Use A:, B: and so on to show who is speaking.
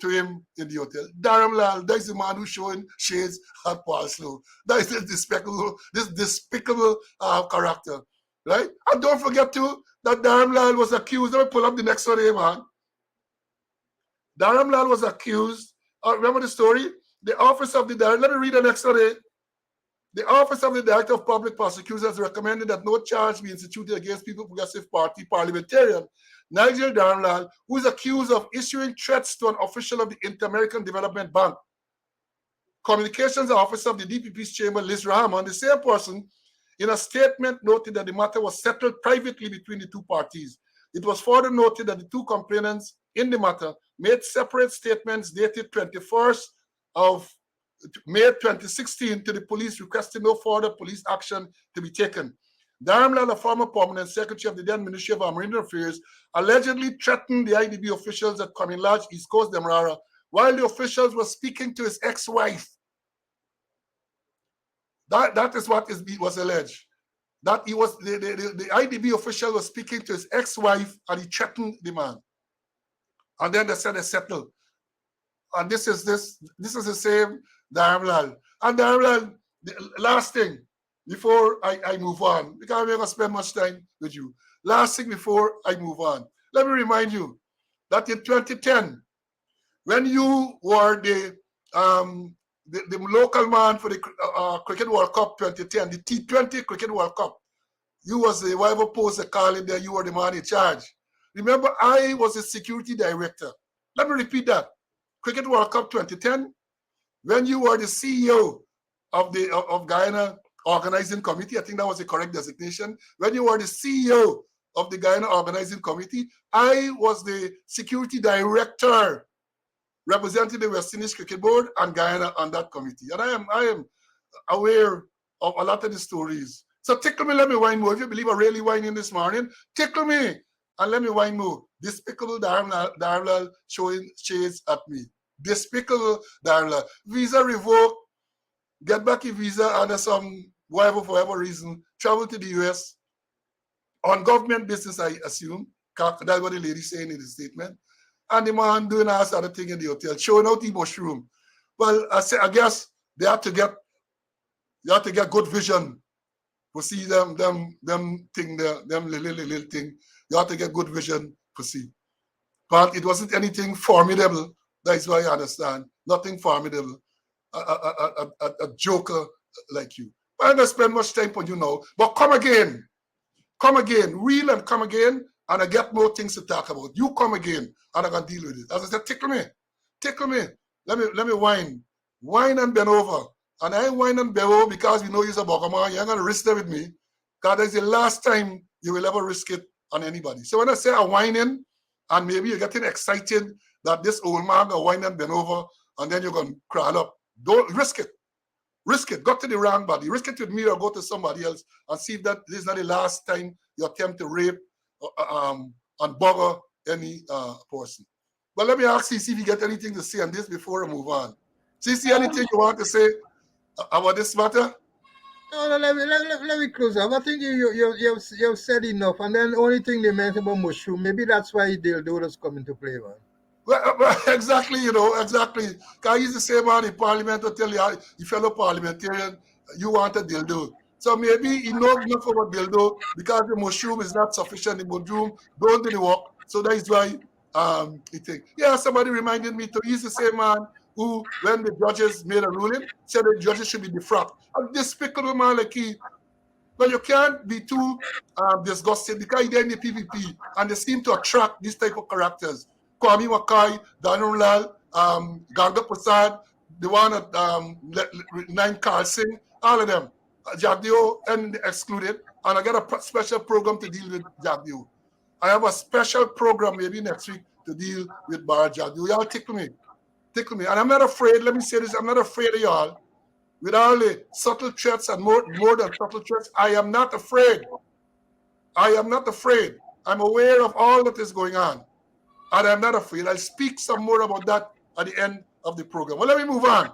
A: to him in the hotel. Dharamlall, that is the man who's showing shades at Paul Slowe. That is this despicable character, right? And don't forget too that Dharamlall was accused. Let me pull up the next one here, man. Dharamlall was accused. Remember the story? The office of the director. Let me read the next one here. The Office of the Director of Public Prosecutors recommended that no charge be instituted against People Progressive Party parliamentarian Nigel Dharamlall, who is accused of issuing threats to an official of the Inter-American Development Bank. Communications Officer of the DPP's chamber, Liz Rahman, the same person, in a statement noted that the matter was settled privately between the two parties. It was further noted that the two complainants in the matter made separate statements dated 21st of May 2016 to the police requesting no further police action to be taken. Dharamlall, a former permanent secretary of the then Ministry of Marine Affairs, allegedly threatened the IDB officials at Common Lodge, East Coast, Demerara, while the officials were speaking to his ex-wife. That is what was alleged. That he was the IDB official was speaking to his ex-wife and he threatened the man. And then they said they settled. And this is the same Dharamlall. And Dharamlall, the last thing before I move on, because I'm not going to spend much time with you. Last thing before I move on, let me remind you that in 2010, when you were the local man for the Cricket World Cup 2010, the T20 Cricket World Cup, you was the whatever post they call it there, you were the man in charge. Remember, I was the security director. Let me repeat that. Cricket World Cup 2010, when you were the CEO of Guyana Organizing Committee, I think that was the correct designation. When you were the CEO of the Guyana Organizing Committee, I was the security director representing the West Indies Cricket Board and Guyana on that committee. And I am aware of a lot of the stories. So tickle me, let me whine more. If you believe I really whining this morning, tickle me and let me whine more. Despicable Dharamlall showing shades at me. Despicable Dharamlall. Visa revoked, get back your visa under some whatever, for whatever reason, travel to the US on government business, I assume. That's what the lady saying in the statement. And the man doing us other thing in the hotel, showing out the mushroom. Well, I guess they have to get good vision to see them thing there, them little thing. You have to get good vision to see. But it wasn't anything formidable. That's why I understand. Nothing formidable. A joker like you. I'm not going to spend much time on you now. But come again, real and come again, and I get more things to talk about. You come again, and I can deal with it. As I said, tickle me. Let me whine and bend over. And I ain't whine and bend over because you know you're a bugger. You ain't gonna risk it with me, because that's the last time you will ever risk it on anybody. So when I say I'm whining, and maybe you're getting excited that this old man gonna whine and bend over, and then you're gonna crawl up. Don't risk it. Risk it. Go to the wrong body. Risk it with me or go to somebody else and see if that this is not the last time you attempt to rape and bugger any person. But let me ask you, see if you get anything to say on this before I move on. See anything you want to say about this matter?
B: No, let me close up. I think you've said enough. And then the only thing they mentioned about mushroom, maybe that's why dildos come into play, man.
A: Well, exactly, exactly. Because he's the same man in parliament to tell you, fellow parliamentarian, you want a dildo. So maybe he knows enough about dildo because the mushroom is not sufficient. The mushroom don't do the work. So that is why he think. Yeah, somebody reminded me too. He's the same man who, when the judges made a ruling, said the judges should be defrocked. A despicable man like he. But you can't be too disgusted because they're in the PPP and they seem to attract this type of characters. Kwame Wakai, Dharamlall, Ganga Prasad, the one at 9 Carl Singh, all of them. Jagdeo and excluded. And I got a special program to deal with Jagdeo. I have a special program maybe next week to deal with Bar Jagdeo. Y'all tickle me. And I'm not afraid, let me say this, I'm not afraid of y'all. With all the subtle threats and more than subtle threats, I am not afraid. I'm aware of all that is going on. And I'm not afraid. I'll speak some more about that at the end of the program. Well, let me move on.